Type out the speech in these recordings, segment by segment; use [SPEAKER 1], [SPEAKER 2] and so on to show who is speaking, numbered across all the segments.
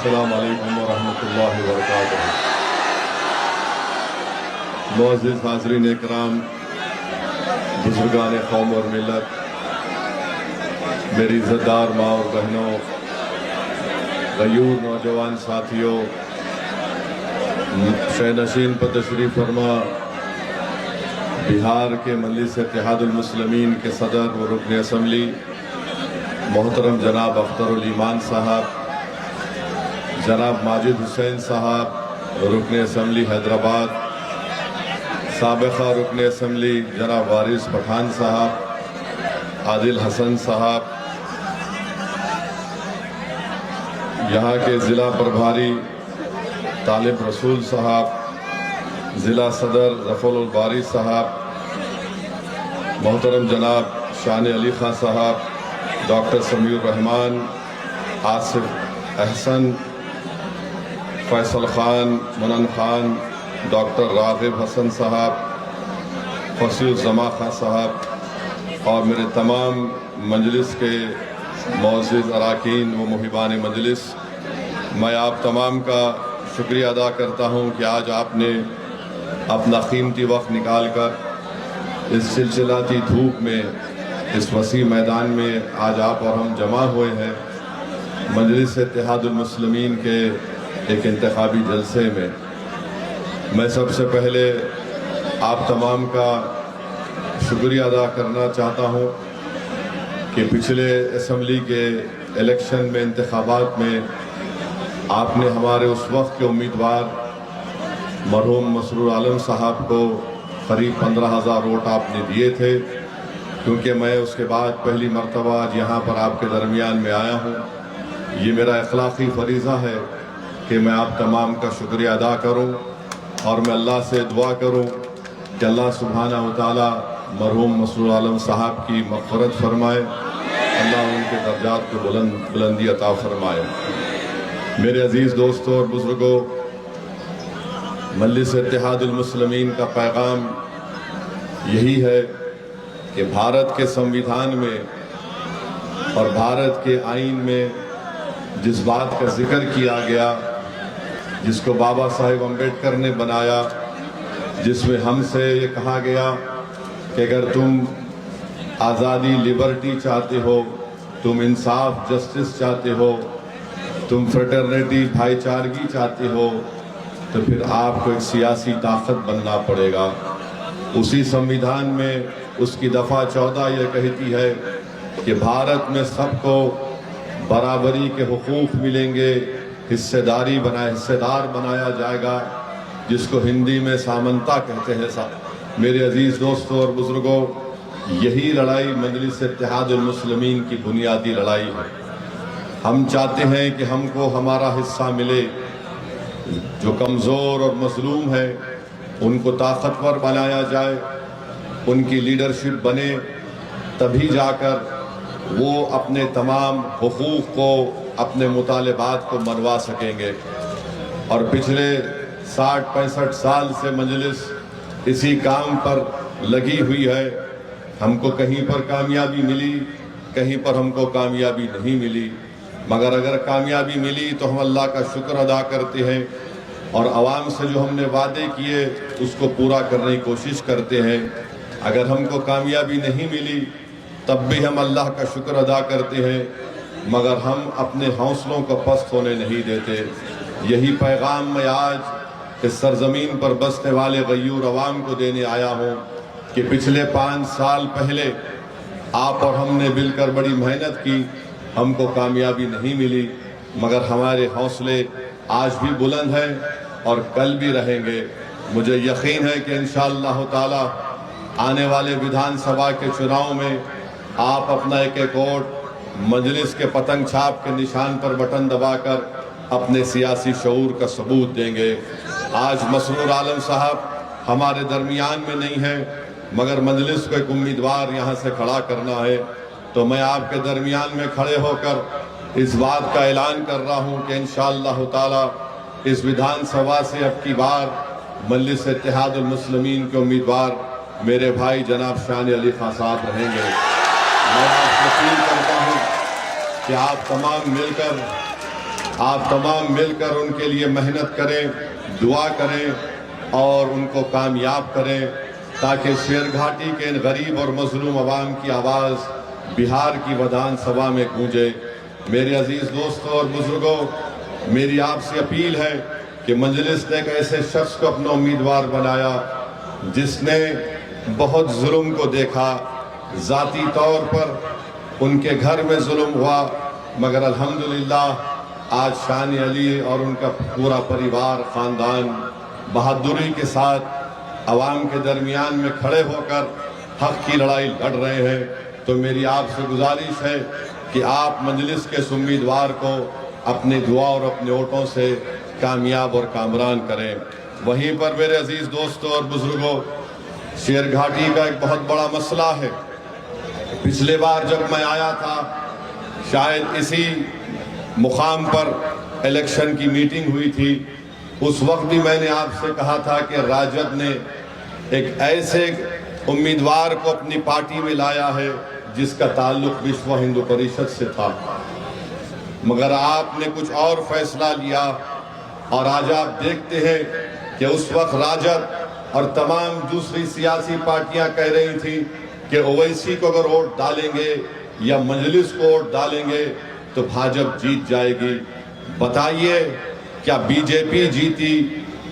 [SPEAKER 1] अस्सलाम वालेकुम वरहमतुल्लाहि वबरकातुहू। मुअज़्ज़िज़ हाज़रीन इकराम, बुज़ुर्गान कौम और मिल्लत, मेरी इज़्ज़तदार माँ और बहनों, गयूर नौजवान साथियों, शहनशीन पर तशरीफ़ फरमा बिहार के मजलिस इत्तेहादुल मुस्लिमीन के सदर व रुकन असम्बली मोहतरम जनाब अख्तरुल ईमान साहब, जनाब माजिद हुसैन साहब रुकन असम्बली हैदराबाद, साबिक़ा रुकन असम्बली जनाब वारिस पठान साहब, आदिल हसन साहब, यहाँ के ज़िला प्रभारी तालिब रसूल साहब, ज़िला सदर रफ़ुल बारी साहब, मोहतरम जनाब शान अली खां साहब, डॉक्टर समीर रहमान, आसिफ अहसन, फैसल ख़ान, मुनन ख़ान, डॉक्टर राग़िब हसन साहब, फसीउज़्ज़मा खां साहब और मेरे तमाम मजलिस के मुअज़्ज़िज़ अरकान व मुहिबान मजलिस, मैं आप तमाम का शुक्रिया अदा करता हूँ कि आज आपने अपना कीमती वक्त निकाल कर इस सिलसिलाती धूप में, इस वसी मैदान में आज आप और हम जमा हुए हैं मजलिस इत्तेहादुल मुस्लिमीन के एक इंतखाबी जलसे में। मैं सबसे पहले आप तमाम का शुक्रिया अदा करना चाहता हूँ कि पिछले असम्बली के इलेक्शन में, इंतखाबात में आपने हमारे उस वक्त के उम्मीदवार मरहूम मसरूर आलम साहब को करीब 15,000 वोट आपने दिए थे, क्योंकि मैं उसके बाद पहली मरतबा आज यहाँ पर आपके दरमियान में आया हूँ। ये मेरा अखलाक़ी फ़रीज़ा है कि मैं आप तमाम का शुक्रिया अदा करूँ और मैं अल्लाह से दुआ करूँ कि अल्लाह सुब्हानहू व तआला मरहूम मसरूर आलम साहब की मग़फ़िरत फ़रमाए, अल्लाह उनके दर्जात को बुलंदी अता फ़रमाए। मेरे अज़ीज़ दोस्तों और बुज़ुर्गों, मजलिस इत्तेहादुल मुस्लिमीन का पैगाम यही है कि भारत के संविधान में और भारत के आईन में जिस बात का जिक्र किया गया, जिसको बाबा साहेब अम्बेडकर ने बनाया, जिसमें हमसे ये कहा गया कि अगर तुम आज़ादी, लिबर्टी चाहते हो, तुम इंसाफ, जस्टिस चाहते हो, तुम फ्रेटर्निटी, भाईचारगी चाहते हो, तो फिर आपको एक सियासी ताकत बनना पड़ेगा। उसी संविधान में उसकी दफ़ा 14 ये कहती है कि भारत में सबको बराबरी के हुकूक मिलेंगे, हिस्सेदार बनाया जाएगा, जिसको हिंदी में सामंता कहते हैं। मेरे अजीज़ दोस्तों और बुज़ुर्गों, यही लड़ाई मजलिस इत्तेहादुल मुस्लिमीन की बुनियादी लड़ाई है। हम चाहते हैं कि हमको हमारा हिस्सा मिले, जो कमज़ोर और मज़लूम है उनको ताकतवर बनाया जाए, उनकी लीडरशिप बने, तभी जाकर वो अपने तमाम हुकूक को, अपने मुतालबात को मनवा सकेंगे। और पिछले 60-65 साल से मजलिस इसी काम पर लगी हुई है। हमको कहीं पर कामयाबी मिली, कहीं पर हमको कामयाबी नहीं मिली, मगर अगर कामयाबी मिली तो हम अल्लाह का शुक्र अदा करते हैं और आवाम से जो हमने वादे किए उसको पूरा करने की कोशिश करते हैं। अगर हमको कामयाबी नहीं मिली तब भी हम अल्लाह का शुक्र अदा करते हैं, मगर हम अपने हौसलों को पस्त होने नहीं देते। यही पैगाम मैं आज इस सरजमीन पर बसने वाले गयूर अवाम को देने आया हूँ कि पिछले 5 साल पहले आप और हमने मिलकर बड़ी मेहनत की, हमको कामयाबी नहीं मिली, मगर हमारे हौसले आज भी बुलंद हैं और कल भी रहेंगे। मुझे यकीन है कि इंशाअल्लाह ताला आने वाले विधानसभा के चुनाव में आप अपना एक वोट मजलिस के पतंग छाप के निशान पर बटन दबाकर अपने सियासी शऊर का सबूत देंगे। आज मसरूर आलम साहब हमारे दरमियान में नहीं है, मगर मजलिस को एक उम्मीदवार यहाँ से खड़ा करना है, तो मैं आपके दरमियान में खड़े होकर इस बात का ऐलान कर रहा हूँ कि इंशाअल्लाह ताला इस विधानसभा से अब की बार मजलिस इत्तेहादुल मुस्लिमीन के उम्मीदवार मेरे भाई जनाब शान अली खां साहब रहेंगे। मैं आपसे अपील करता हूँ कि आप तमाम मिलकर आप तमाम मिलकर उनके लिए मेहनत करें, दुआ करें और उनको कामयाब करें, ताकि शेरघाटी के इन गरीब और मजलूम अवाम की आवाज़ बिहार की विधानसभा में गूंजे। मेरे अजीज़ दोस्तों और बुजुर्गों, मेरी आपसे अपील है कि मजलिस ने एक ऐसे शख्स को अपना उम्मीदवार बनाया जिसने बहुत जुल्म को देखा। ज़ाती तौर पर उनके घर में जुल्म हुआ, मगर अल्हम्दुलिल्लाह आज शान अली और उनका पूरा परिवार ख़ानदान बहादुरी के साथ अवाम के दरमियान में खड़े होकर हक़ की लड़ाई लड़ रहे हैं। तो मेरी आपसे गुजारिश है कि आप मजलिस के उम्मीदवार को अपने दुआ और अपने वोटों से कामयाब और कामरान करें। वहीं पर मेरे अजीज़ दोस्तों और बुजुर्गों, शेरघाटी का एक बहुत बड़ा मसला है। पिछले बार जब मैं आया था, शायद इसी मुकाम पर इलेक्शन की मीटिंग हुई थी, उस वक्त भी मैंने आपसे कहा था कि राजद ने एक ऐसे उम्मीदवार को अपनी पार्टी में लाया है जिसका ताल्लुक विश्व हिंदू परिषद से था, मगर आपने कुछ और फैसला लिया। और आज आप देखते हैं कि उस वक्त राजद और तमाम दूसरी सियासी पार्टियां कह रही थी कि ओवैसी को अगर वोट डालेंगे या मजलिस को वोट डालेंगे तो भाजपा जीत जाएगी। बताइए, क्या बीजेपी जीती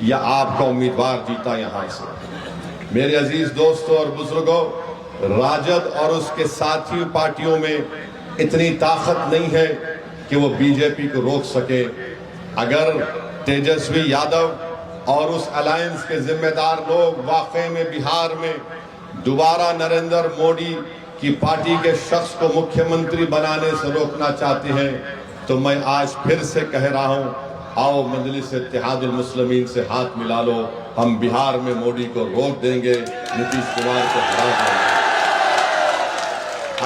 [SPEAKER 1] या आपका उम्मीदवार जीता? यहाँ से मेरे अजीज दोस्तों और बुजुर्गों, राजद और उसके साथी पार्टियों में इतनी ताकत नहीं है कि वो बीजेपी को रोक सके। अगर तेजस्वी यादव और उस अलायंस के जिम्मेदार लोग वाकई में बिहार में दोबारा नरेंद्र मोदी की पार्टी के शख्स को मुख्यमंत्री बनाने से रोकना चाहते हैं, तो मैं आज फिर से कह रहा हूं, आओ मजलिस इत्तेहादुल मुस्लिमीन से हाथ मिला लो। हम बिहार में मोदी को रोक देंगे, नीतीश कुमार को हरा देंगे।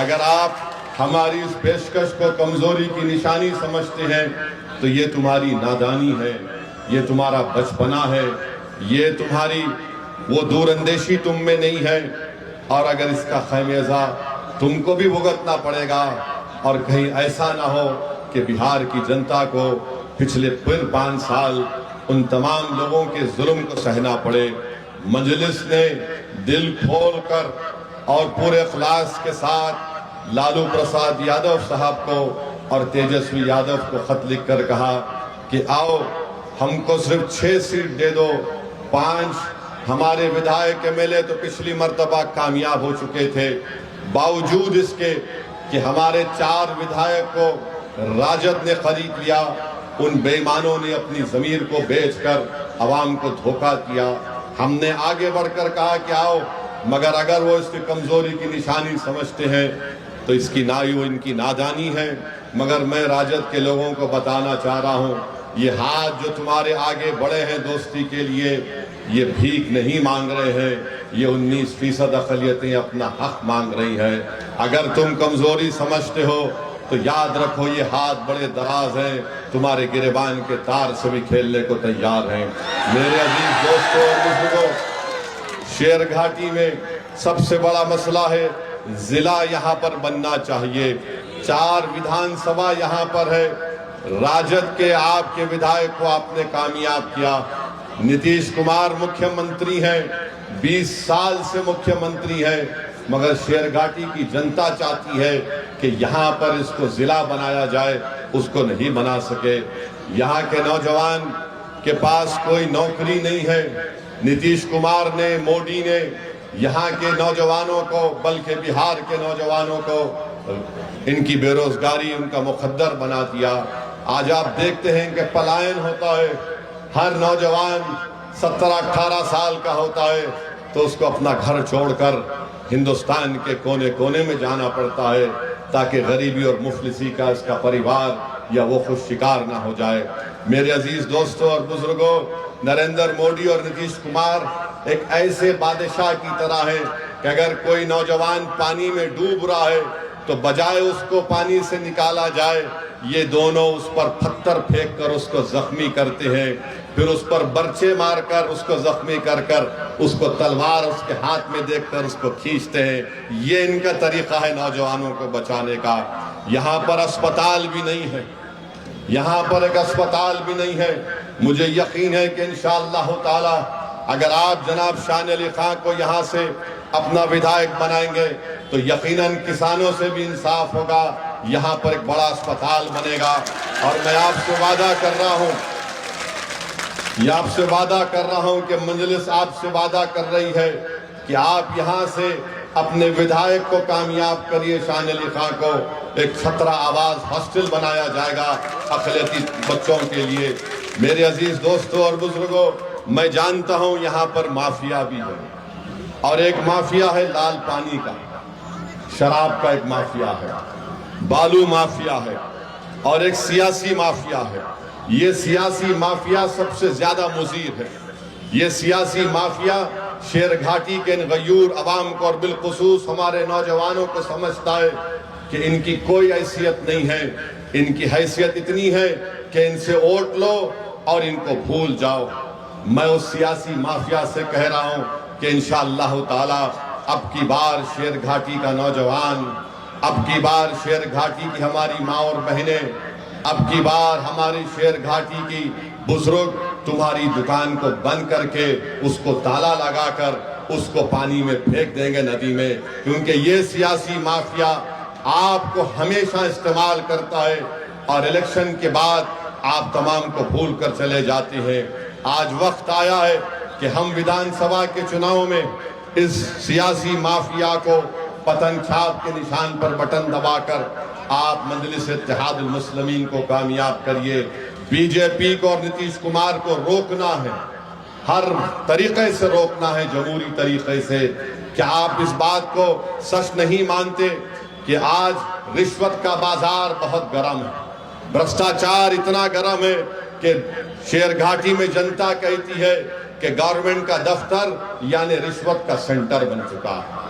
[SPEAKER 1] अगर आप हमारी इस पेशकश को कमजोरी की निशानी समझते हैं तो ये तुम्हारी नादानी है, ये तुम्हारा बचपना है, ये तुम्हारी वो दूरंदेशी तुम में नहीं है। और अगर इसका खमियाजा तुमको भी भुगतना पड़ेगा और कहीं ऐसा ना हो कि बिहार की जनता को पिछले 5 साल उन तमाम लोगों के जुल्म को सहना पड़े। मजलिस ने दिल खोल कर और पूरे इखलास के साथ लालू प्रसाद यादव साहब को और तेजस्वी यादव को खत लिखकर कहा कि आओ हमको सिर्फ 6 सीट दे दो। 5 हमारे विधायक एमएलए तो पिछली मर्तबा कामयाब हो चुके थे, बावजूद इसके कि हमारे 4 विधायक को राजद ने खरीद लिया। उन बेईमानों ने अपनी जमीर को बेचकर अवाम को धोखा किया। हमने आगे बढ़कर कहा कि आओ, मगर अगर वो इसकी कमजोरी की निशानी समझते हैं तो इसकी नाई इनकी नादानी है। मगर मैं राजद के लोगों को बताना चाह रहा हूँ, ये हाथ जो तुम्हारे आगे बढ़े हैं दोस्ती के लिए, ये भीख नहीं मांग रहे हैं, ये 19% अक़लियतें अपना हक मांग रही हैं। अगर तुम कमजोरी समझते हो तो याद रखो, ये हाथ बड़े दराज हैं, तुम्हारे गिरेबान के तार से भी खेलने को तैयार हैं। मेरे अजीज दोस्तों और बुजुर्गों, शेरघाटी में सबसे बड़ा मसला है, जिला यहाँ पर बनना चाहिए। 4 विधानसभा यहाँ पर है। राजद के आपके विधायक को आपने कामयाब किया। नीतीश कुमार मुख्यमंत्री हैं, 20 साल से मुख्यमंत्री हैं, मगर शेरघाटी की जनता चाहती है कि यहाँ पर इसको जिला बनाया जाए, उसको नहीं बना सके। यहाँ के नौजवान के पास कोई नौकरी नहीं है। नीतीश कुमार ने, मोदी ने यहाँ के नौजवानों को, बल्कि बिहार के नौजवानों को, इनकी बेरोजगारी उनका मुकद्दर बना दिया। आज आप देखते हैं कि पलायन होता है, हर नौजवान 17-18 साल का होता है तो उसको अपना घर छोड़कर हिंदुस्तान के कोने कोने में जाना पड़ता है ताकि गरीबी और मुफलिसी का इसका परिवार या वो खुद शिकार ना हो जाए। मेरे अजीज दोस्तों और बुजुर्गों, नरेंद्र मोदी और नीतीश कुमार एक ऐसे बादशाह की तरह है कि अगर कोई नौजवान पानी में डूब रहा है तो बजाय उसको पानी से निकाला जाए, ये दोनों उस पर पत्थर फेंक कर उसको जख्मी करते हैं, फिर उस पर बर्छे मारकर उसको जख्मी कर कर उसको तलवार उसके हाथ में देखकर उसको खींचते हैं। ये इनका तरीका है नौजवानों को बचाने का। यहाँ पर अस्पताल भी नहीं है, यहाँ पर एक अस्पताल भी नहीं है। मुझे यकीन है कि इंशाअल्लाह ताला अगर आप जनाब शान अली खां को यहाँ से अपना विधायक बनाएंगे तो यकीनन किसानों से भी इंसाफ होगा, यहाँ पर एक बड़ा अस्पताल बनेगा। और मैं आपसे वादा कर रहा हूँ, आपसे वादा कर रहा हूँ कि मजलिस आपसे वादा कर रही है कि आप यहाँ से अपने विधायक को कामयाब करिए। शान अली खां को एक 17 आवाज हॉस्टल बनाया जाएगा अक़लियती बच्चों के लिए। मेरे अजीज दोस्तों और बुजुर्गों, मैं जानता हूँ यहाँ पर माफिया भी है, और एक माफिया है लाल पानी का, शराब का एक माफिया है, बालू माफिया है, और एक सियासी माफिया है। ये सियासी माफिया सबसे ज्यादा मुज़ीर है। ये सियासी माफिया शेरघाटी के गयूर अवाम को और बिलखुसूस हमारे नौजवानों को समझता है कि इनकी कोई हैसियत नहीं है। इनकी हैसियत इतनी है कि इनसे वोट लो और इनको भूल जाओ। मैं उस सियासी माफिया से कह रहा हूं कि इंशाअल्लाह ताला अब की बार शेरघाटी का नौजवान, अब की बार शेरघाटी की हमारी माँ और बहनें, अब की बार हमारी शेरघाटी की बुजुर्ग तुम्हारी दुकान को बंद करके उसको ताला लगाकर उसको पानी में फेंक देंगे, नदी में, क्योंकि ये सियासी माफिया आपको हमेशा इस्तेमाल करता है और इलेक्शन के बाद आप तमाम को भूल कर चले जाते हैं। आज वक्त आया है कि हम विधानसभा के चुनाव में इस सियासी माफिया को पतन छाप के निशान पर बटन दबाकर आप मजलिस इत्तेहादुल मुस्लिमीन को कामयाब करिए। बीजेपी को और नीतीश कुमार को रोकना है, हर तरीके से रोकना है, जमहूरी तरीके से। क्या आप इस बात को सच नहीं मानते कि आज रिश्वत का बाजार बहुत गर्म है, भ्रष्टाचार इतना गर्म है कि शेरघाटी में जनता कहती है कि गवर्नमेंट का दफ्तर यानी रिश्वत का सेंटर बन चुका है।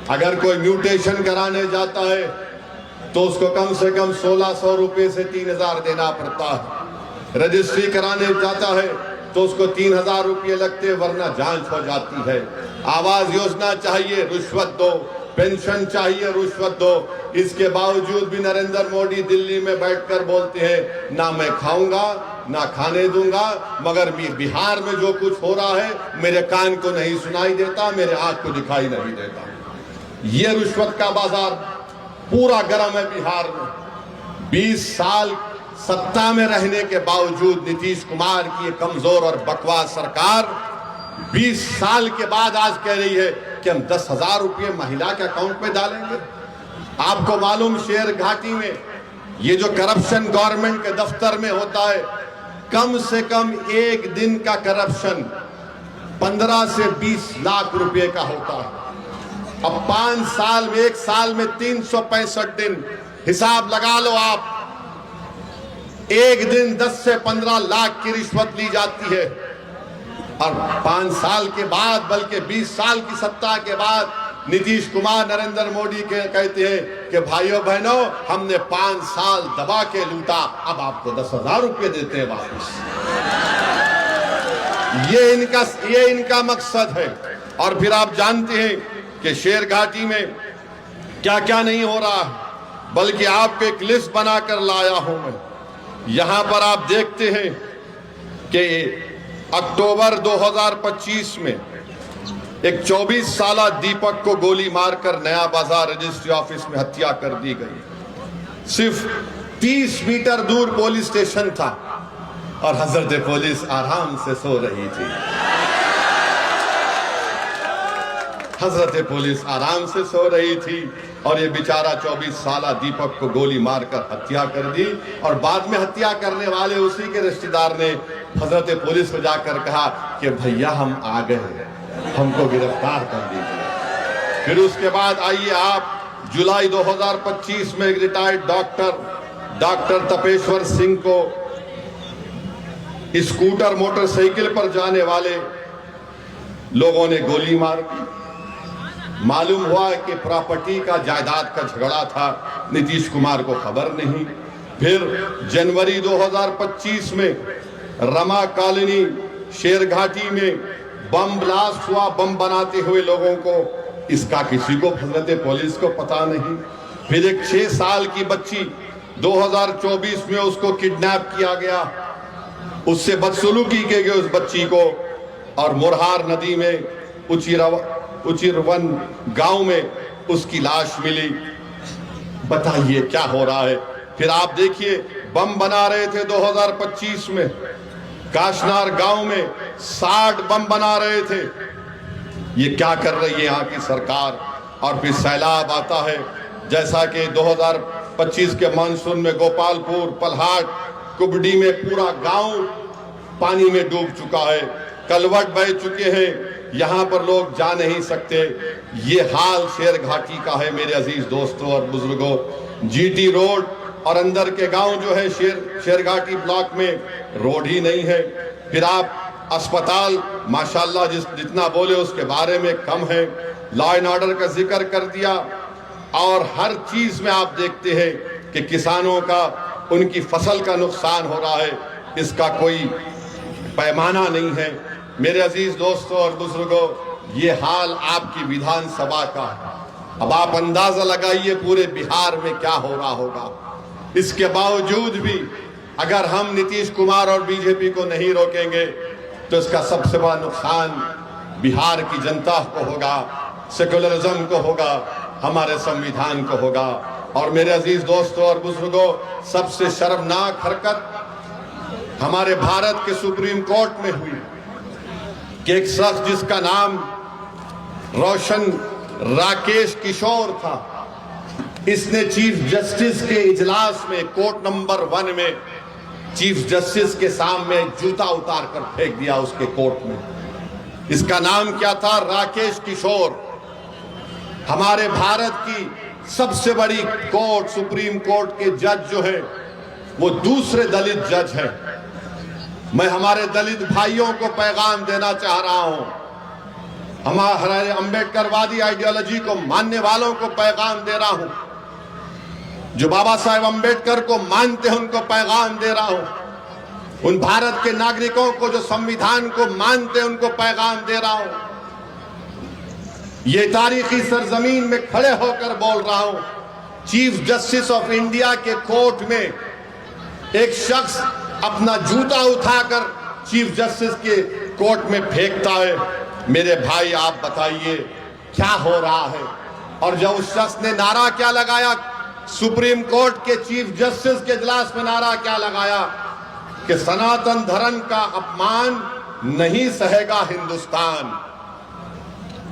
[SPEAKER 1] अगर कोई म्यूटेशन कराने जाता है तो उसको कम से कम 1600 रुपए से 3000 देना पड़ता है। रजिस्ट्री कराने जाता है तो उसको 3000 रुपये लगते, वरना जांच हो जाती है। आवास योजना चाहिए, रिश्वत दो। पेंशन चाहिए, रिश्वत दो। इसके बावजूद भी नरेंद्र मोदी दिल्ली में बैठकर बोलते हैं ना मैं खाऊंगा ना खाने दूंगा, मगर बिहार में जो कुछ हो रहा है मेरे कान को नहीं सुनाई देता, मेरे आंख को दिखाई नहीं देता। ये रिश्वत का बाजार पूरा गर्म है बिहार में। 20 साल सत्ता में रहने के बावजूद नीतीश कुमार की कमजोर और बकवास सरकार 20 साल के बाद आज कह रही है कि हम 10,000 रुपये महिला के अकाउंट में डालेंगे। आपको मालूम शेरघाटी में ये जो करप्शन गवर्नमेंट के दफ्तर में होता है, कम से कम एक दिन का करप्शन 15 से 20 लाख रुपए का होता है। अब 5 साल में, एक साल में 365 दिन, हिसाब लगा लो आप, एक दिन 10 से 15 लाख की रिश्वत ली जाती है। और 5 साल के बाद, बल्कि 20 साल की सत्ता के बाद नीतीश कुमार नरेंद्र मोदी के कहते हैं कि भाइयों बहनों हमने 5 साल दबा के लूटा, अब आपको 10,000 रुपये देते हैं वापस। ये इनका मकसद है। और फिर आप जानते हैं कि शेरघाटी में क्या क्या नहीं हो रहा है, बल्कि आपको एक लिस्ट बनाकर लाया हूं मैं। यहां पर आप देखते हैं कि अक्टूबर 2025 में एक 24 साल दीपक को गोली मारकर नया बाजार रजिस्ट्री ऑफिस में हत्या कर दी गई। सिर्फ 30 मीटर दूर पुलिस स्टेशन था और हजरत पुलिस आराम से सो रही थी। हजरत पुलिस आराम से सो रही थी और ये बेचारा 24 साल दीपक को गोली मारकर हत्या कर दी। और बाद में हत्या करने वाले उसी के रिश्तेदार ने हजरत पुलिस को जाकर कहा कि भैया हम आ गए, हमको गिरफ्तार कर दीजिए। फिर उसके बाद आइए आप, जुलाई 2025 में एक रिटायर्ड डॉक्टर तपेश्वर सिंह को स्कूटर मोटरसाइकिल पर जाने वाले लोगों ने गोली मार दी। मालूम हुआ कि प्रॉपर्टी का, जायदाद का झगड़ा था, नीतीश कुमार को खबर नहीं। फिर जनवरी 2025 में रमा कॉलोनी शेरघाटी में बम ब्लास्ट हुआ, बम बनाते हुए लोगों को, इसका किसी को हजरत पुलिस को पता नहीं। फिर एक 6 साल की बच्ची 2024 में उसको किडनैप किया गया, उससे बदसलूकी की गई उस बच्ची को, और मुरहार नदी में उचिरवन गांव में उसकी लाश मिली। बताइए क्या हो रहा है। फिर आप देखिए, बम बना रहे थे 2025 में काशनार गांव में, 60 बम बना रहे थे। ये क्या कर रही है यहाँ की सरकार। और फिर सैलाब आता है, जैसा कि 2025 के मानसून में गोपालपुर, पलहाट, कुबड़ी में पूरा गांव पानी में डूब चुका है, कलवट बह चुके हैं, यहाँ पर लोग जा नहीं सकते। ये हाल शेर घाटी का है मेरे अजीज दोस्तों और बुजुर्गों। जीटी रोड और अंदर के गांव जो है शेर घाटी ब्लॉक में रोड ही नहीं है। फिर आप अस्पताल माशाल्लाह जितना बोले उसके बारे में कम है। लॉ एंड ऑर्डर का जिक्र कर दिया, और हर चीज में आप देखते हैं कि किसानों का, उनकी फसल का नुकसान हो रहा है, इसका कोई पैमाना नहीं है। मेरे अजीज दोस्तों और बुजुर्गों, ये हाल आपकी विधानसभा का है। अब आप अंदाजा लगाइए पूरे बिहार में क्या हो रहा होगा। इसके बावजूद भी अगर हम नीतीश कुमार और बीजेपी को नहीं रोकेंगे तो इसका सबसे बड़ा नुकसान बिहार की जनता को होगा, सेकुलरिज्म को होगा, हमारे संविधान को होगा। और मेरे अजीज दोस्तों और बुजुर्गों, सबसे शर्मनाक हरकत हमारे भारत के सुप्रीम कोर्ट में हुई कि एक शख्स जिसका नाम रोशन राकेश किशोर था, इसने चीफ जस्टिस के इजलास में कोर्ट नंबर 1 में चीफ जस्टिस के सामने जूता उतार कर फेंक दिया उसके कोर्ट में। इसका नाम क्या था? राकेश किशोर। हमारे भारत की सबसे बड़ी कोर्ट, सुप्रीम कोर्ट के जज जो है वो दूसरे दलित जज हैं। मैं हमारे दलित भाइयों को पैगाम देना चाह रहा हूं, हमारे अंबेडकरवादी आइडियोलॉजी को मानने वालों को पैगाम दे रहा हूं, जो बाबा साहेब अंबेडकर को मानते हैं उनको पैगाम दे रहा हूं, उन भारत के नागरिकों को जो संविधान को मानते हैं उनको पैगाम दे रहा हूं। ये तारीखी सरजमीन में खड़े होकर बोल रहा हूं, चीफ जस्टिस ऑफ इंडिया के कोर्ट में एक शख्स अपना जूता उठाकर चीफ जस्टिस के कोर्ट में फेंकता है। मेरे भाई आप बताइए क्या हो रहा है। और जब उस शख्स ने नारा क्या लगाया, सुप्रीम कोर्ट के चीफ जस्टिस के इजलास में नारा क्या लगाया कि सनातन धर्म का अपमान नहीं सहेगा हिंदुस्तान।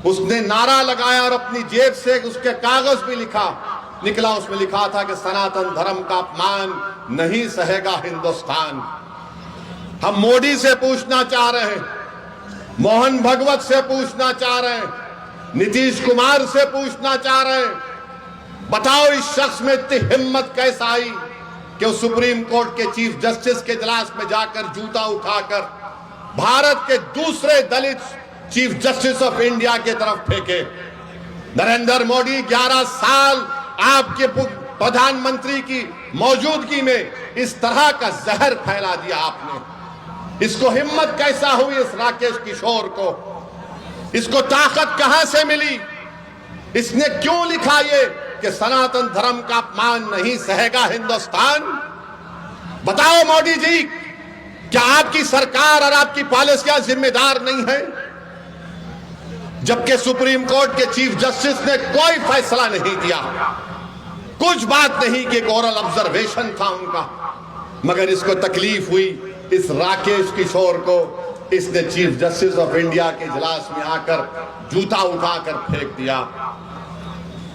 [SPEAKER 1] उसने नारा लगाया और अपनी जेब से उसके कागज भी निकला, उसमें लिखा था कि सनातन धर्म का अपमान नहीं सहेगा हिंदुस्तान। हम मोदी से पूछना चाह रहे हैं, मोहन भगवत से पूछना चाह रहे हैं, नीतीश कुमार से पूछना चाह रहे हैं, बताओ इस शख्स में इतनी हिम्मत कैसे आई कि वो सुप्रीम कोर्ट के चीफ जस्टिस के इजलास में जाकर जूता उठाकर भारत के दूसरे दलित चीफ जस्टिस ऑफ इंडिया की तरफ फेंके। नरेंद्र मोदी 11 साल आपके प्रधानमंत्री की मौजूदगी में इस तरह का जहर फैला दिया आपने। इसको हिम्मत कैसा हुई इस राकेश किशोर को? इसको ताकत कहां से मिली? इसने क्यों लिखा ये कि सनातन धर्म का अपमान नहीं सहेगा हिंदुस्तान? बताओ मोदी जी, क्या आपकी सरकार और आपकी पॉलिसियां जिम्मेदार नहीं है? जबकि सुप्रीम कोर्ट के चीफ जस्टिस ने कोई फैसला नहीं दिया, कुछ बात नहीं कि एक ओरल ऑब्जर्वेशन था उनका, मगर इसको तकलीफ हुई इस राकेश किशोर को। इसने चीफ जस्टिस ऑफ इंडिया के इजलास में आकर जूता उठाकर फेंक दिया।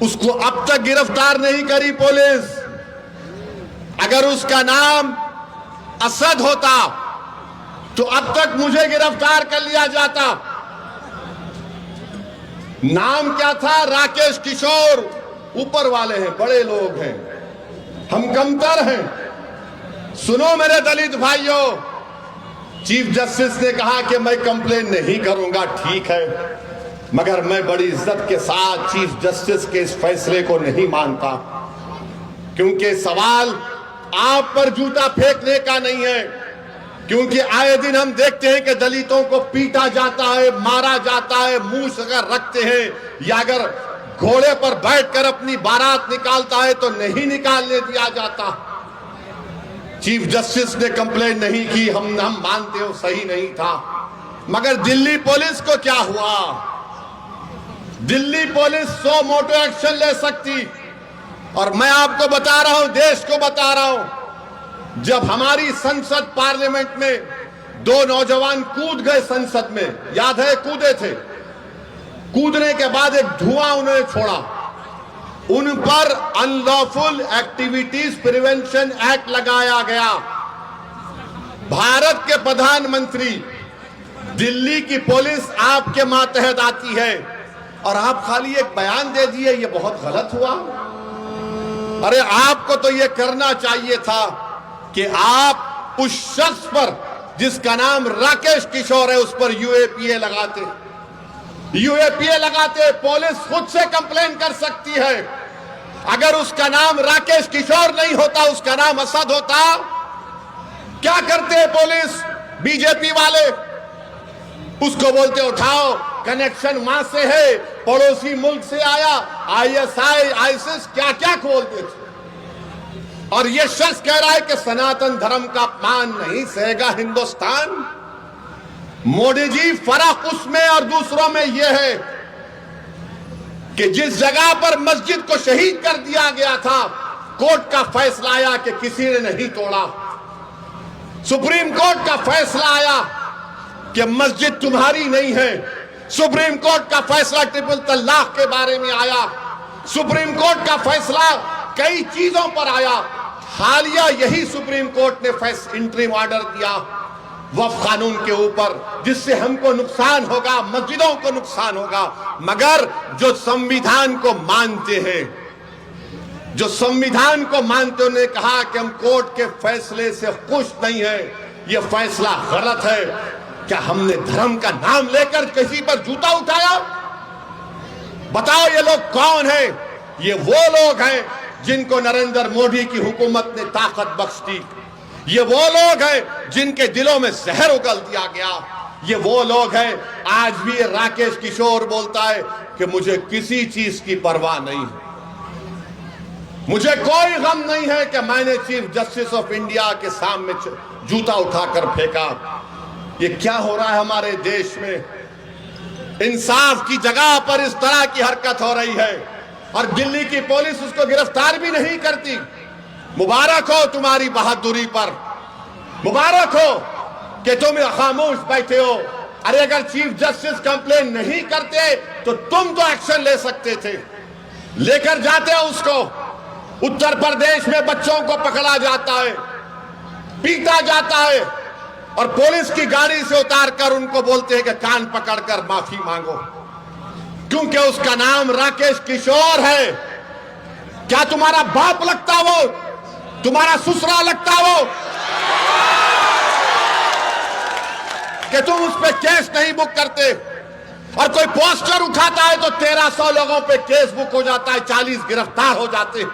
[SPEAKER 1] उसको अब तक गिरफ्तार नहीं करी पुलिस। अगर उसका नाम असद होता तो अब तक मुझे गिरफ्तार कर लिया जाता। नाम क्या था? राकेश किशोर। ऊपर वाले हैं, बड़े लोग हैं, हम कमतर हैं। सुनो मेरे दलित भाइयों, चीफ जस्टिस ने कहा कि मैं कंप्लेन नहीं करूंगा, ठीक है, मगर मैं बड़ी इज्जत के साथ चीफ जस्टिस के इस फैसले को नहीं मानता, क्योंकि सवाल आप पर जूता फेंकने का नहीं है। क्योंकि आए दिन हम देखते हैं कि दलितों को पीटा जाता है, मारा जाता है, मूंछ अगर रखते हैं या अगर घोड़े पर बैठकर अपनी बारात निकालता है तो नहीं निकालने दिया जाता। चीफ जस्टिस ने कंप्लेन नहीं की, हम मानते हो सही नहीं था, मगर दिल्ली पुलिस को क्या हुआ? दिल्ली पुलिस 100 मोटो एक्शन ले सकती। और मैं आपको बता रहा हूं, देश को बता रहा हूं, जब हमारी संसद पार्लियामेंट में 2 नौजवान कूद गए संसद में, याद है? कूदे थे। कूदने के बाद एक धुआं उन्होंने छोड़ा, उन पर अनलॉफुल एक्टिविटीज प्रिवेंशन एक्ट लगाया गया। भारत के प्रधानमंत्री, दिल्ली की पुलिस आपके मातहत आती है और आप खाली एक बयान दे दिए, ये बहुत गलत हुआ। अरे आपको तो ये करना चाहिए था कि आप उस शख्स पर जिसका नाम राकेश किशोर है उस पर यूएपीए लगाते। यूएपीए लगाते, पुलिस खुद से कंप्लेन कर सकती है। अगर उसका नाम राकेश किशोर नहीं होता, उसका नाम असद होता, क्या करते पुलिस? बीजेपी वाले उसको बोलते उठाओ, कनेक्शन वहां से है, पड़ोसी मुल्क से आया, आईएसआई, आईसिस, क्या क्या खोलते थे। और ये शख्स कह रहा है कि सनातन धर्म का अपमान नहीं सहेगा हिंदुस्तान। मोदी जी, फर्क उसमें और दूसरों में यह है कि जिस जगह पर मस्जिद को शहीद कर दिया गया था, कोर्ट का फैसला आया कि किसी ने नहीं तोड़ा। सुप्रीम कोर्ट का फैसला आया कि मस्जिद तुम्हारी नहीं है। सुप्रीम कोर्ट का फैसला ट्रिपल तलाक के बारे में आया। सुप्रीम कोर्ट का फैसला कई चीजों पर आया। हालिया यही सुप्रीम कोर्ट ने इंटरिम ऑर्डर दिया वक्फ कानून के ऊपर, जिससे हमको नुकसान होगा, मस्जिदों को नुकसान होगा। मगर जो संविधान को मानते हैं, जो संविधान को मानते, उन्होंने कहा कि हम कोर्ट के फैसले से खुश नहीं है, यह फैसला गलत है। क्या हमने धर्म का नाम लेकर किसी पर जूता उठाया? बताओ ये लोग कौन हैं? ये वो लोग हैं जिनको नरेंद्र मोदी की हुकूमत ने ताकत बख्श दी। ये वो लोग हैं जिनके दिलों में जहर उगल दिया गया। ये वो लोग हैं, आज भी राकेश किशोर बोलता है कि मुझे किसी चीज की परवाह नहीं है, मुझे कोई गम नहीं है कि मैंने चीफ जस्टिस ऑफ इंडिया के सामने जूता उठाकर फेंका। ये क्या हो रहा है हमारे देश में? इंसाफ की जगह पर इस तरह की हरकत हो रही है और दिल्ली की पुलिस उसको गिरफ्तार भी नहीं करती। मुबारक हो तुम्हारी बहादुरी पर, मुबारक हो कि तुम खामोश बैठे हो। अरे अगर चीफ जस्टिस कंप्लेन नहीं करते तो तुम तो एक्शन ले सकते थे, लेकर जाते हो उसको। उत्तर प्रदेश में बच्चों को पकड़ा जाता है, पीटा जाता है और पुलिस की गाड़ी से उतारकर उनको बोलते हैं कि कान पकड़कर माफी मांगो, क्योंकि उसका नाम राकेश किशोर है। क्या तुम्हारा बाप लगता वो? तुम्हारा ससुरा लगता वो कि तुम उस पे केस नहीं बुक करते? और कोई पोस्टर उठाता है तो 1300 लोगों पे केस बुक हो जाता है, 40 गिरफ्तार हो जाते।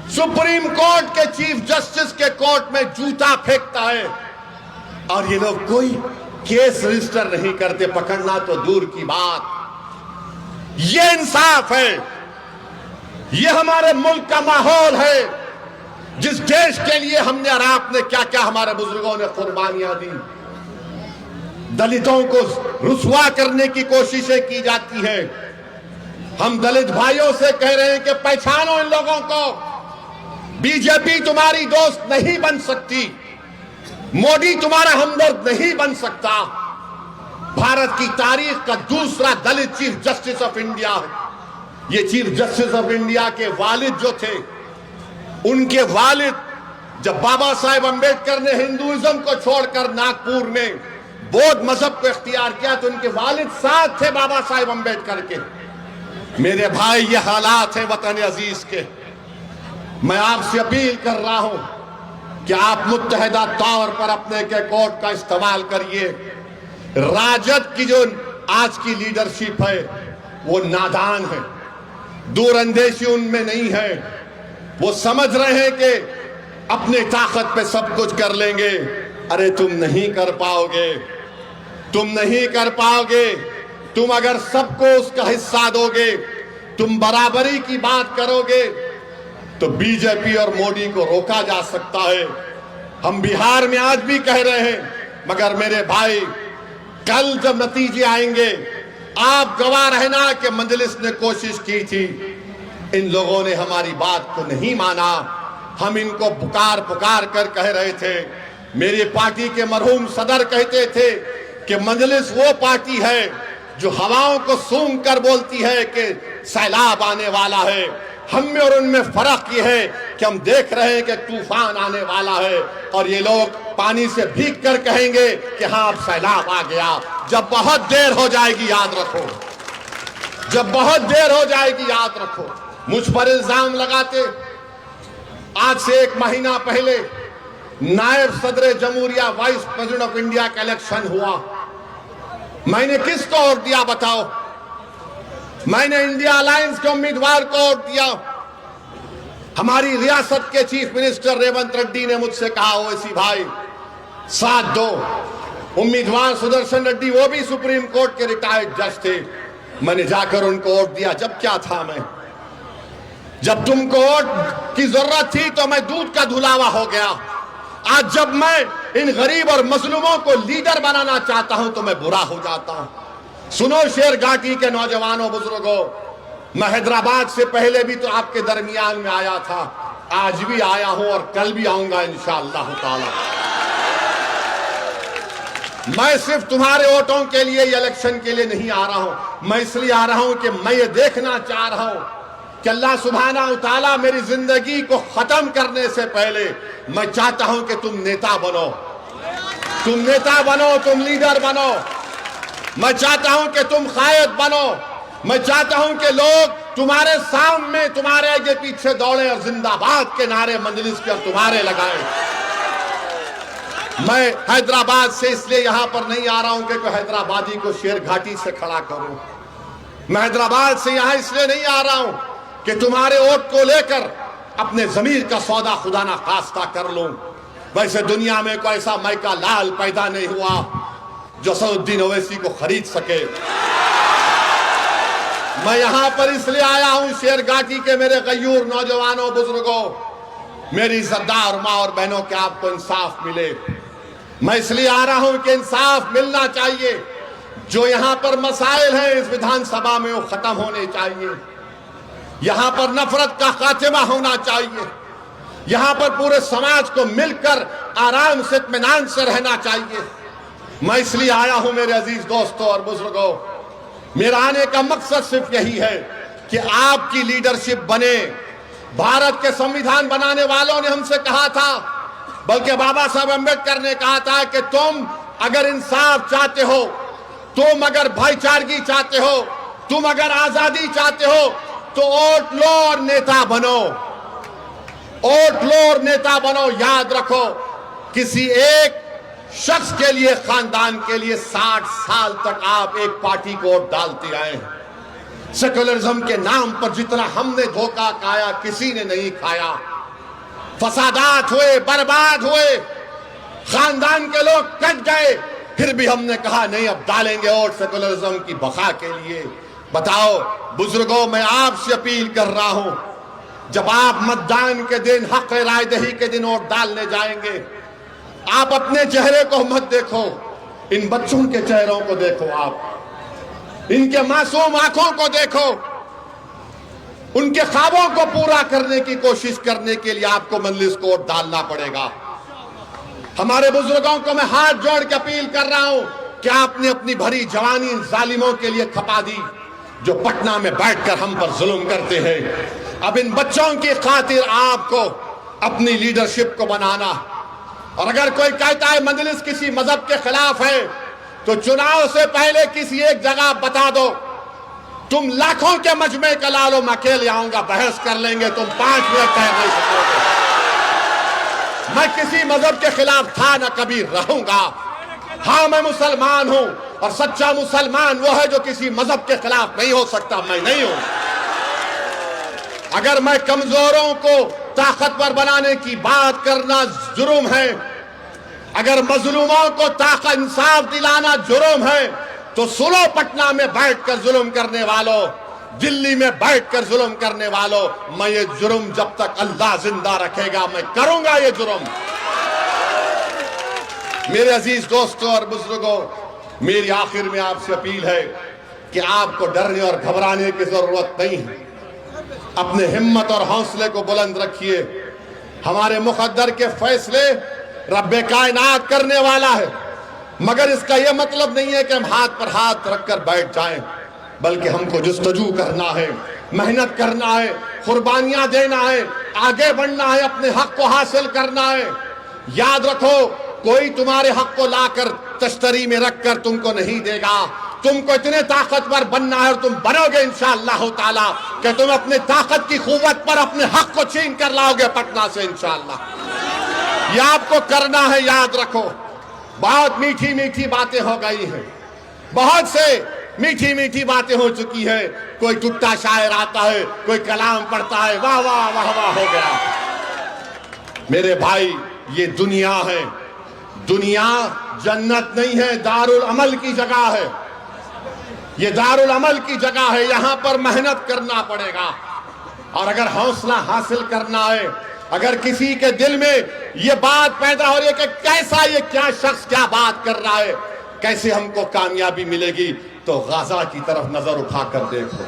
[SPEAKER 1] सुप्रीम कोर्ट के चीफ जस्टिस के कोर्ट में जूता फेंकता है और ये लोग कोई केस रजिस्टर नहीं करते, पकड़ना तो दूर की बात। ये इंसाफ है, ये हमारे मुल्क का माहौल है, जिस देश के लिए हमने और आपने क्या क्या हमारे बुजुर्गों ने कुर्बानियां दी। दलितों को रुसवा करने की कोशिशें की जाती है। हम दलित भाइयों से कह रहे हैं कि पहचानो इन लोगों को। बीजेपी तुम्हारी दोस्त नहीं बन सकती, मोदी तुम्हारा हमदर्द नहीं बन सकता। भारत की तारीख का दूसरा दलित चीफ जस्टिस ऑफ इंडिया है। ये चीफ जस्टिस ऑफ इंडिया के वालिद जो थे, उनके वालिद, जब बाबा साहेब अंबेडकर ने हिंदुइज्म को छोड़कर नागपुर में बौद्ध मजहब को इख्तियार किया तो उनके वालिद साथ थे बाबा साहेब अंबेडकर के। मेरे भाई, ये हालात हैं वतन अजीज के। मैं आपसे अपील कर रहा हूं कि आप मुत्तहिदा तौर पर अपने के कोर्ट का इस्तेमाल करिए। राजद की जो आज की लीडरशिप है वो नादान है, दूरअंदेशी उनमें नहीं है। वो समझ रहे हैं कि अपने ताकत पे सब कुछ कर लेंगे। अरे तुम नहीं कर पाओगे, तुम नहीं कर पाओगे। तुम अगर सबको उसका हिस्सा दोगे, तुम बराबरी की बात करोगे, तो बीजेपी और मोदी को रोका जा सकता है। हम बिहार में आज भी कह रहे हैं, मगर मेरे भाई कल जब नतीजे आएंगे आप गवाह रहना कि मजलिस ने कोशिश की थी, इन लोगों ने हमारी बात को नहीं माना। हम इनको पुकार पुकार कर कह रहे थे। मेरी पार्टी के मरहूम सदर कहते थे कि मजलिस वो पार्टी है जो हवाओं को सूंघ कर बोलती है कि सैलाब आने वाला है। हम में और उनमें फर्क ये है कि हम देख रहे हैं कि तूफान आने वाला है, और ये लोग पानी से भीग कर कहेंगे कि हाँ अब सैलाब आ गया। जब बहुत देर हो जाएगी याद रखो, जब बहुत देर हो जाएगी याद रखो। मुझ पर इल्जाम लगाते, आज से 1 महीना पहले नायब सदर जमहूरिया वाइस प्रेसिडेंट ऑफ इंडिया का इलेक्शन हुआ। मैंने किसको वोट दिया बताओ? मैंने इंडिया अलायंस के उम्मीदवार को वोट दिया। हमारी रियासत के चीफ मिनिस्टर रेवंत रेड्डी ने मुझसे कहा, ओवैसी भाई साथ दो। उम्मीदवार सुदर्शन रेड्डी, वो भी सुप्रीम कोर्ट के रिटायर्ड जज थे। मैंने जाकर उनको वोट दिया। जब क्या था मैं, जब तुमको वोट की जरूरत थी तो मैं दूध का धुलावा हो गया। आज जब मैं इन गरीब और मजलूमों को लीडर बनाना चाहता हूं तो मैं बुरा हो जाता हूं। सुनो शेर घाटी के नौजवानों बुजुर्गों, मैं हैदराबाद से पहले भी तो आपके दरमियान में आया था, आज भी आया हूं और कल भी आऊंगा इंशाअल्लाह ताला। मैं सिर्फ तुम्हारे वोटों के लिए, इलेक्शन के लिए नहीं आ रहा हूं। मैं इसलिए आ रहा हूं कि मैं ये देखना चाह रहा हूं कि अल्लाह सुब्हाना व तआला मेरी जिंदगी को खत्म करने से पहले मैं चाहता हूं कि तुम नेता बनो, तुम नेता बनो, तुम लीडर बनो। मैं चाहता हूं कि तुम कायद बनो। मैं चाहता हूं कि लोग तुम्हारे सामने, तुम्हारे आगे पीछे दौड़े और जिंदाबाद के नारे मजलिस के और तुम्हारे लगाएं। मैं हैदराबाद से इसलिए यहां पर नहीं आ रहा हूं कि कोई हैदराबादी को शेर घाटी से खड़ा करूं। मैं हैदराबाद से यहां इसलिए नहीं आ रहा हूं कि तुम्हारे वोट को लेकर अपने जमीर का सौदा खुदा ना खास्ता कर लूं। वैसे दुनिया में कोई ऐसा मैका लाल पैदा नहीं हुआ जो असदुद्दीन ओवैसी को खरीद सके। मैं यहां पर इसलिए आया हूं शेर घाटी के मेरे गयूर नौजवानों बुजुर्गों, मेरी इज्जतदार मां और बहनों के आपको इंसाफ मिले। मैं इसलिए आ रहा हूं कि इंसाफ मिलना चाहिए। जो यहां पर मसाइल हैं इस विधानसभा में वो खत्म होने चाहिए। यहां पर नफरत का खात्मा होना चाहिए। यहां पर पूरे समाज को मिलकर आराम से इत्मीनान से रहना चाहिए। मैं इसलिए आया हूं मेरे अजीज दोस्तों और बुजुर्गों, मेरा आने का मकसद सिर्फ यही है कि आपकी लीडरशिप बने। भारत के संविधान बनाने वालों ने हमसे कहा था, बल्कि बाबा साहब अम्बेडकर ने कहा था कि तुम अगर इंसाफ चाहते हो, तुम अगर भाईचारगी चाहते हो, तुम अगर आजादी चाहते हो तो वोट लो और नेता बनो। वोट लो और नेता बनो। याद रखो, किसी एक शख्स के लिए, खानदान के लिए 60 साल तक आप एक पार्टी को वोट डालते आए हैं। सेक्युलरिज्म के नाम पर जितना हमने धोखा खाया किसी ने नहीं खाया। फसादात हुए, बर्बाद हुए, खानदान के लोग कट गए, फिर भी हमने कहा नहीं अब डालेंगे वोट सेक्युलरिज्म की बका के लिए। बताओ बुजुर्गों, मैं आपसे अपील कर रहा हूं, जब आप मतदान के दिन, हक राय दही के दिन वोट डालने जाएंगे, आप अपने चेहरे को मत देखो, इन बच्चों के चेहरों को देखो। आप इनके मासूम आंखों को देखो। उनके ख्वाबों को पूरा करने की कोशिश करने के लिए आपको मजलिस को वोट डालना पड़ेगा। हमारे बुजुर्गों को मैं हाथ जोड़ के अपील कर रहा हूं कि आपने अपनी भरी जवानी इन जालिमों के लिए खपा दी जो पटना में बैठकर हम पर जुल्म करते हैं। अब इन बच्चों की खातिर आपको अपनी लीडरशिप को बनाना। और अगर कोई कहता है मजलिस किसी मजहब के खिलाफ है, तो चुनाव से पहले किसी एक जगह बता दो। तुम लाखों के मजमे का ला लो, मैं अकेले आऊंगा, बहस कर लेंगे, तुम 5 मिनट ठहर नहीं सकोगे। मैं किसी मजहब के खिलाफ था ना कभी रहूंगा। हाँ, मैं मुसलमान हूं और सच्चा मुसलमान वो है जो किसी मजहब के खिलाफ नहीं हो सकता। मैं नहीं हूं। अगर मैं कमजोरों को ताकतवर बनाने की बात करना जुर्म है, अगर मजलूमों को ताकत इंसाफ दिलाना जुर्म है, तो सुनो पटना में बैठकर जुल्म करने वालों, दिल्ली में बैठकर जुल्म करने वालों, मैं ये जुर्म जब तक अल्लाह जिंदा रखेगा मैं करूंगा ये जुर्म। मेरे अजीज दोस्तों और बुजुर्गों, मेरी आखिर में आपसे अपील है कि आपको डरने और घबराने की जरूरत नहीं है। अपने हिम्मत और हौसले को बुलंद रखिए। हमारे मुकद्दर के फैसले रब्बे कायनात करने वाला है, मगर इसका यह मतलब नहीं है कि हम हाथ पर हाथ रखकर बैठ जाएं, बल्कि हमको जुस्तजू करना है, मेहनत करना है, कुर्बानियां देना है, आगे बढ़ना है, अपने हक को हासिल करना है। याद रखो, कोई तुम्हारे हक को लाकर तश्तरी में रखकर तुमको नहीं देगा। तुमको इतने ताकतवर बनना है और तुम बनोगे इंशाअल्लाह ताला कि तुम अपने ताकत की कुव्वत पर अपने हक को छीन कर लाओगे पटना से इंशाअल्लाह। यह आपको करना है, याद रखो। बहुत मीठी मीठी बातें हो गई हैं, बहुत से मीठी मीठी बातें हो चुकी है। कोई टुट्टा शायर आता है, कोई कलाम पढ़ता है, वाह वाह वाह वाह हो गया। मेरे भाई, ये दुनिया है, दुनिया जन्नत नहीं है, दारुल अमल की जगह है। ये दारुल अमल की जगह है, यहां पर मेहनत करना पड़ेगा। और अगर हौसला हासिल करना है, अगर किसी के दिल में ये बात पैदा हो रही है कि कैसा ये क्या शख्स क्या बात कर रहा है, कैसे हमको कामयाबी मिलेगी, तो गाजा की तरफ नजर उठाकर देख लो।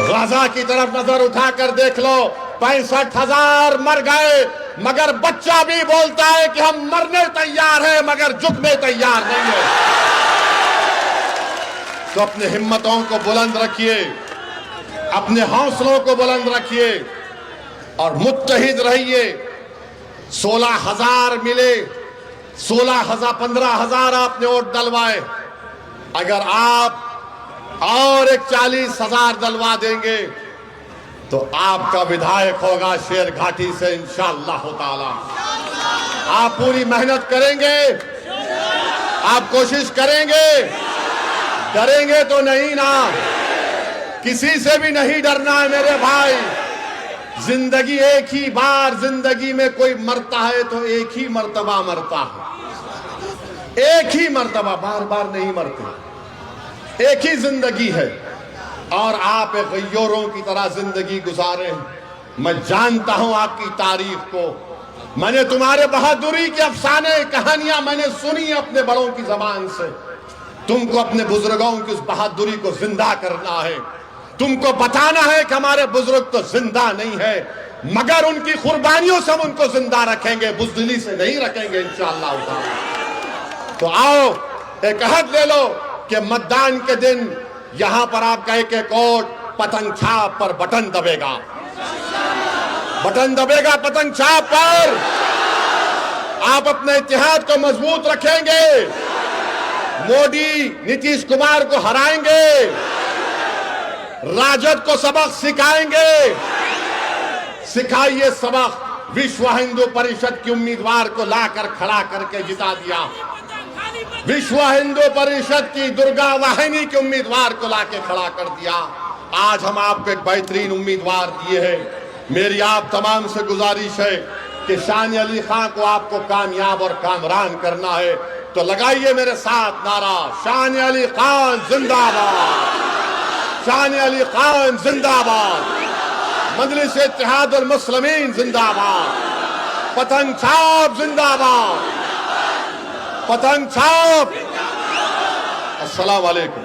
[SPEAKER 1] गाजा की तरफ नजर उठाकर देख लो। 65,000 मर गए, मगर बच्चा भी बोलता है कि हम मरने तैयार हैं, मगर झुकने तैयार नहीं है। तो अपने हिम्मतों को बुलंद रखिए, अपने हौसलों को बुलंद रखिए और मुत्तहिद रहिए। 16,000 मिले, 16,000 15,000 आपने वोट डलवाए। अगर आप और एक 40,000 डलवा देंगे तो आपका विधायक होगा शेर घाटी से इंशाअल्लाह ताला। आप पूरी मेहनत करेंगे, आप कोशिश करेंगे, डरेंगे तो नहीं ना, किसी से भी नहीं डरना है मेरे भाई। जिंदगी एक ही बार, जिंदगी में कोई मरता है तो एक ही मर्तबा मरता है, एक ही मर्तबा, बार बार नहीं मरते। एक ही जिंदगी है और आप एक गैयोरों की तरह जिंदगी गुजारे। मैं जानता हूं आपकी तारीख को, मैंने तुम्हारे बहादुरी के अफसाने कहानियां मैंने सुनी अपने बड़ों की जबान से। तुमको अपने बुजुर्गों की उस बहादुरी को जिंदा करना है। तुमको बताना है कि हमारे बुजुर्ग तो जिंदा नहीं है, मगर उनकी कुर्बानियों से हम उनको जिंदा रखेंगे, बुज़दिली से नहीं रखेंगे इंशाअल्लाह ताला। तो आओ एक अहद ले लो कि मतदान के दिन यहां पर आपका एक एक वोट पतंग छाप पर बटन दबेगा, बटन दबेगा पतंग छाप पर। आप अपने इत्तेहाद को मजबूत रखेंगे, मोदी नीतीश कुमार को हराएंगे, राजद को सबक सिखाएंगे। सिखाइए सबक। विश्व हिंदू परिषद की उम्मीदवार को लाकर खड़ा करके जिता दिया। विश्व हिंदू परिषद की दुर्गा वाहिनी के उम्मीदवार को लाके खड़ा कर दिया। आज हम आपको एक बेहतरीन उम्मीदवार दिए हैं। मेरी आप तमाम से गुजारिश है कि शान अली खान को आपको कामयाब और कामरान करना है, तो लगाइए मेरे साथ नारा, शान अली खान जिंदाबाद, शान अली खान जिंदाबाद, मजलिस इत्तेहादुल मुस्लिमीन जिंदाबाद, पतंग छाप जिंदाबाद, पतंग छाप। अस्सलाम वालेकुम।